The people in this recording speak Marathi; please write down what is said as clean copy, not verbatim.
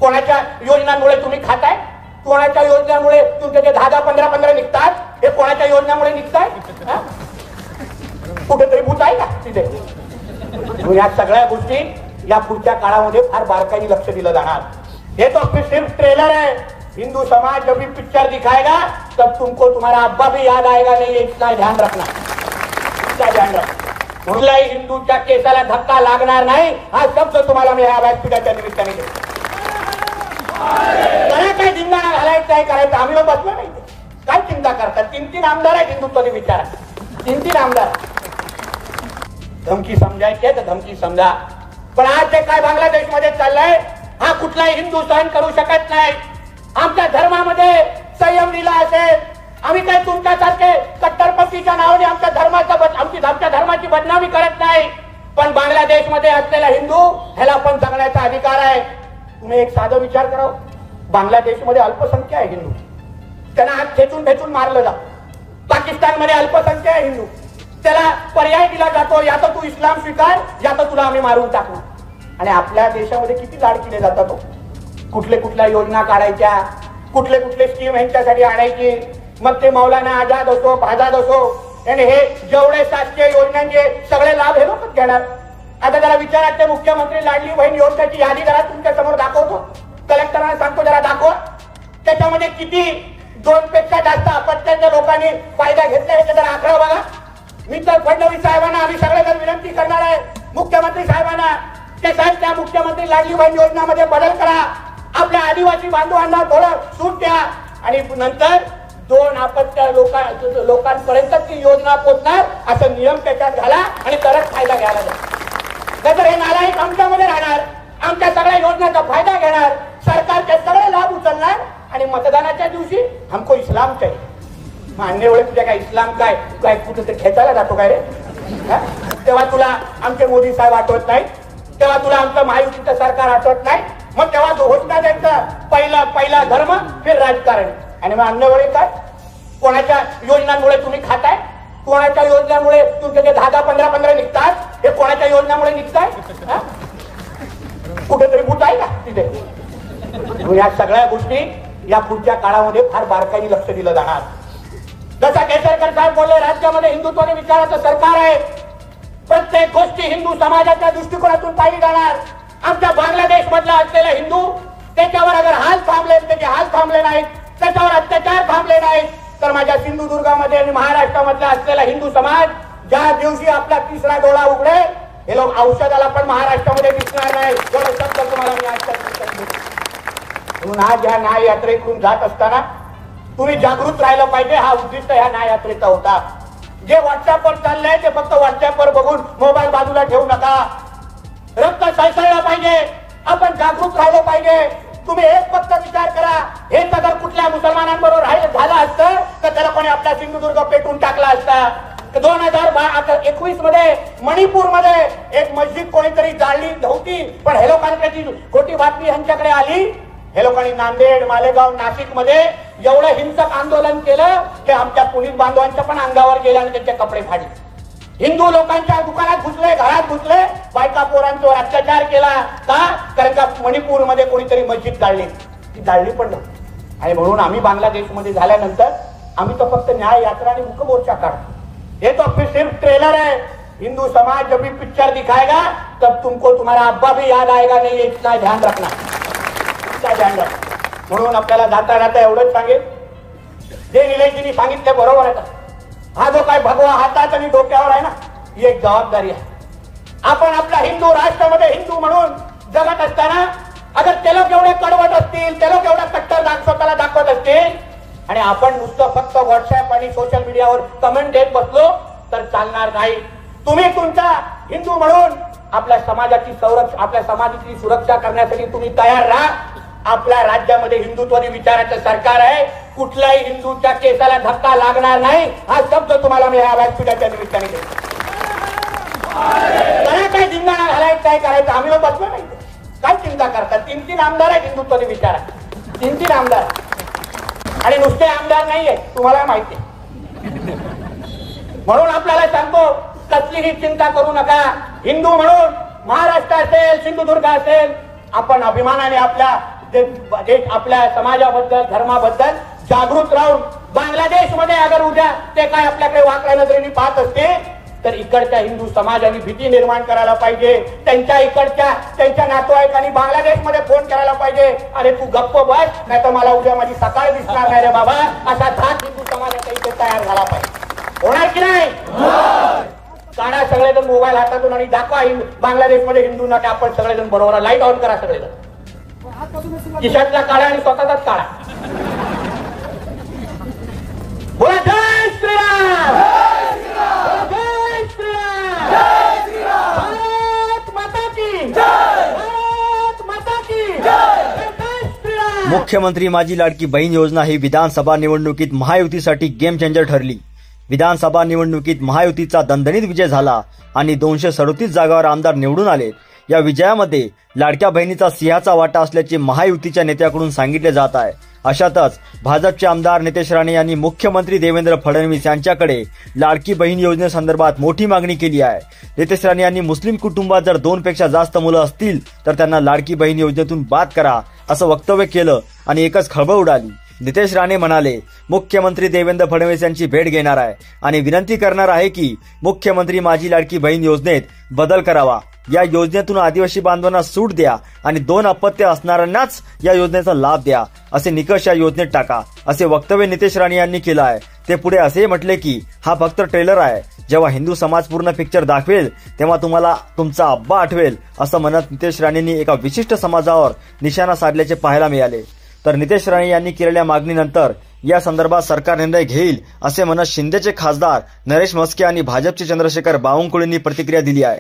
कोणाच्या योजनांमुळे तुम्ही खाताय, कोणाच्या योजनांमुळे तुमचे जे 10-15 निघतात, हे कोणाच्या योजनांमुळे निघताय? कुठेतरी भूत आहे का तिथे? या सगळ्या गोष्टी या पुढच्या काळामध्ये फार बारकाईने लक्ष दिलं जाणार. ये तो सिर्फ ट्रेलर है. हिंदू समाज जब भी पिक्चर दिखाएगा तब तुमको तुम्हारा अब्बा भी याद आएगा नहीं, इतना ध्यान रखना, इतना ध्यान रखना. कुठल्याही हिंदूच्या केसाला धक्का लागणार नाही हा शब्द तुम्हाला मी या व्यासपीठाच्या निमित्ताने देतो. मला काय धिंगाणा घालायचं आहे करायचं आम्ही लोक बसलो नाही. काय चिंता करतात? 3 आमदार आहेत हिंदुत्वादी विचार, 3 आमदार. धमकी समजायची आहे तर धमकी समजा, पण आज जे काय बांगलादेशमध्ये चाललंय हा कुठलाही हिंदू सहन करू शकत नाही. आमच्या धर्मामध्ये संयम दिला असेल, आम्ही काय तुमच्यासारखे कट्टरपंथीच्या नावाने आमच्या धर्माची बदनामी करत नाही, पण बांगलादेशमध्ये असलेला हिंदू ह्याला पण जगण्याचा अधिकार आहे. तुम्ही एक साधा विचार करा, बांगलादेशमध्ये अल्पसंख्या आहे हिंदू, त्यांना हात खेचून मारलं जात. पाकिस्तानमध्ये अल्पसंख्या आहे हिंदू, त्याला पर्याय दिला जातो, या तर तू इस्लाम स्वीकार या तर तुला आम्ही मारून टाकू. आणि आपल्या देशामध्ये किती लाड केले जातात, कुठल्या योजना काढायच्या, कुठले स्कीम यांच्यासाठी आणायची. मग ते मौलाना आझाद असो, आझाद असो, आणि हे जेवढे शासकीय योजनांचे सगळे लाभ हे लोकच घेणार. आता जरा विचारात ते मुख्यमंत्री लाडली बहीण योजनेची यादी जरा तुमच्या समोर दाखवतो, कलेक्टरांना सांगतो जरा दाखवा. त्याच्यामध्ये किती 2 पेक्षा जास्त अपत्याच्या लोकांनी फायदा घेतला हे जरा आकडा बघा. मी तर फडणवीस साहेबांना आम्ही सगळेजण विनंती करणार आहे, मुख्यमंत्री साहेबांना, ते साहेब त्या मुख्यमंत्री लाडली बहीण योजनामध्ये बदल करा, आपल्या आदिवासी बांधवांना थोडं सूट द्या, आणि नंतर 2 अपत्य लोकांपर्यंत ती योजना पोहोचणार असं नियम त्याच्यात घाला आणि तरच फायदा घ्यायला जा. नाहीतर हे नालायक आमच्यामध्ये राहणार, आमच्या सगळ्या योजनांचा फायदा घेणार, सरकारचे सगळे लाभ उचलणार, आणि मतदानाच्या दिवशी हमको इस्लाम चाहिए. मान्य वेळे तुझ्या काय इस्लाम काय काय कुठे खेचायला जातो काय रे? तेव्हा तुला आमचे मोदी साहेब आठवत नाही, तेव्हा तुला आमचं महायुतीचं सरकार आठवत नाही, मग तेव्हा घोषणा द्यायचं पहिला धर्म फिर राजकारण. आणि मग अन्य वेळी काय कोणाच्या योजनांमुळे तुम्ही खाताय, कोणाच्या योजनांमुळे तुमचे जे 10-15 निघतात, हे कोणाच्या योजनामुळे निघताय? कुठेतरी भूत आहे का तिथे? या सगळ्या गोष्टी या पुढच्या काळामध्ये फार बारकाईने लक्ष दिलं जाणार. जसा केसरकर साहेब बोलले, राज्यामध्ये हिंदुत्वादी विचाराचं सरकार आहे, प्रत्येक गोष्टी हिंदू समाजाच्या दृष्टिकोनातून पाहिली जाणार. आमच्या बांगलादेश मधला असलेला हिंदू, त्याच्यावर अगर हाल थांबले, त्याचे हाल थांबले नाहीत, त्याच्यावर अत्याचार थांबले नाहीत, तर माझ्या सिंधुदुर्गामध्ये आणि महाराष्ट्रामधला असलेला हिंदू समाज ज्या दिवशी आपला 3रा डोळा उघडे, हे लोक औषधाला पण महाराष्ट्रामध्ये दिसणार नाही. एवढं शब्द तुम्हाला मी आज म्हणून आज ह्या न्याय यात्रेकडून जात असताना तुम्ही जागृत राहिलं पाहिजे. हा उद्दिष्ट ह्या न्याय यात्रेचा होता. जे व्हॉट्सअपवर चाललंय ते फक्त व्हॉट्सअपवर बघून मोबाईल बाजूला ठेवू नका. रक्त सळसळलं पाहिजे, आपण जागृत राहिलं पाहिजे. तुम्ही एक फक्त विचार करा, हेच अगर कुठल्या मुसलमानांबरोबर झालं असतं तर त्याला कोणी आपला सिंधुदुर्ग पेटून टाकला असता. 2021 मध्ये मणिपूरमध्ये एक मस्जिद कोणीतरी जाळली होती, पण हे लोकांकडे खोटी बातमी ह्यांच्याकडे आली. हे लोकांनी नांदेड, मालेगाव, नाशिक मध्ये एवढं हिंसक आंदोलन केलं की आमच्या पोलीस बांधवांच्या पण अंगावर गेले आणि त्यांचे कपडे फाडले. हिंदू लोकांच्या दुकानात घुसले, घरात घुसले, बायका पोरांच्यावर अत्याचार केला. का? कारण का मणिपूरमध्ये कोणीतरी मस्जिद जाळली, ती जाळली पण नव्हती. आणि म्हणून आम्ही बांगलादेशमध्ये झाल्यानंतर आम्ही तो फक्त न्याय यात्रा आणि मुखमोर्चा काढतो. ये तो सिर्फ ट्रेलर है. हिंदू समाज जब भी पिक्चर दिखाएगा तब तुमको तुम्हारा अब्बा भी याद आएगा नहीं, इतना ध्यान रखना, इतना ध्यान रखना. म्हणून आपल्याला जाता एवढंच सांगेल, जे निलेशजींनी सांगितले बरोबर आहे. हा जो काय भगवा हातात आणि डोक्यावर आहे ना, ही एक जबाबदारी आहे. आपण आपल्या हिंदू राष्ट्रामध्ये हिंदू म्हणून जगत असताना अगर ते लोक एवढे कडवट असतील, ते लोक एवढा कट्टर स्वतःला दाखवत असतील, आणि आपण नुसतं फक्त व्हॉट्सअप आणि सोशल मीडियावर कमेंट देत बसलो तर चालणार नाही. तुम्ही तुमचा हिंदू म्हणून आपल्या समाजाची सुरक्षा करण्यासाठी तुम्ही तयार राहा. आपल्या राज्यामध्ये हिंदुत्वादी विचाराचं सरकार आहे, कुठल्याही हिंदूच्या केसाला धक्का लागणार नाही हा शब्द तुम्हाला मी या व्यासपीठाच्या निमित्ताने देतो. मला काय धिंगाणा घालायचं आहे करायचं आम्ही लोक बसलो नाही. काय चिंता करतात? 3 आमदार आहेत हिंदुत्वादी विचारात, 3 आमदार, आणि नुसते आमदार नाहीये, तुम्हाला माहिती. म्हणून आपल्याला सांगतो, कसलीही चिंता करू नका. हिंदू म्हणून महाराष्ट्र असेल, सिंधुदुर्ग असेल, आपण अभिमानाने आपल्या देश आपल्या समाजाबद्दल धर्माबद्दल जागृत राहून बांगलादेशमध्ये अगर उद्या ते काय आपल्याकडे वाकड्या नजरेने पाहत असते तर इकडच्या हिंदू समाजाने भीती निर्माण करायला पाहिजे. त्यांच्या नातेवाईकांनी बांगलादेशमध्ये फोन करायला पाहिजे, अरे तू गप्प बस नाही तर मला उद्या माझी सकाळ दिसणार नाही रे बाबा, असा धाक हिंदू समाजाचा इथे तयार झाला पाहिजे. होणार की नाही? काढा सगळेजण मोबाईल हातातून आणि दाखवा बांगलादेशमध्ये हिंदूंना की आपण सगळेजण बरोबर. लाईट ऑन करा सगळेजण, खिशातला काढा आणि स्वतःचाच काढा. बोला जय श्रीराम, जय श्रीराम, भारत माता की जय, भारत माता की जय, जय श्रीराम. मुख्यमंत्री माझी लाडकी बहीण योजना ही विधानसभा निवडणुकीत महायुतीसाठी गेम चेंजर ठरली. विधानसभा निवडणुकीत महायुतीचा दणदणीत विजय झाला आणि 237 जागांवर आमदार निवडून आले. या विजयामध्ये लाडक्या बहिणीचा सिंहाचा वाटा असल्याचे महायुतीच्या नेत्याकडून सांगितले जात आहे. अशातच भाजपचे आमदार नितेश राणे यांनी मुख्यमंत्री देवेंद्र फडणवीस यांच्याकडे लाडकी बहीण योजनेसंदर्भात मोठी मागणी केली आहे. नितेश राणे यांनी मुस्लिम कुटुंबात जर 2 पेक्षा जास्त मुलं असतील तर त्यांना लाडकी बहीण योजनेतून बाद करा असं वक्तव्य केलं आणि एकच खळबळ उडाली. नितेश राणे म्हणाले, मुख्यमंत्री देवेंद्र फडणवीस यांची भेट घेणार आहे आणि विनंती करणार आहे की मुख्यमंत्री माझी लाडकी बहीण योजनेत बदल करावा. या योजनेतून आदिवासी बांधवांना सूट द्या आणि 2 अपत्य असणाऱ्यांनाच या योजनेचा लाभ द्या, असे निकष या योजनेत टाका, असे वक्तव्य नितेश राणे यांनी केलं आहे. ते पुढे असे म्हटले की हा फक्त ट्रेलर आहे, जेव्हा हिंदू समाज पूर्ण पिक्चर दाखवेल तेव्हा तुम्हाला तुमचा अब्बा आठवेल, असं म्हणत नितेश राणेंनी एका विशिष्ट समाजावर निशाणा साधल्याचे पाहायला मिळाले. तर नितेश राणे यांनी केलेल्या मागणीनंतर या संदर्भात सरकार निर्णय घेईल असे म्हणत शिंदेचे खासदार नरेश म्हस्के आणि भाजपचे चंद्रशेखर बावनकुळेंनी प्रतिक्रिया दिली आहे.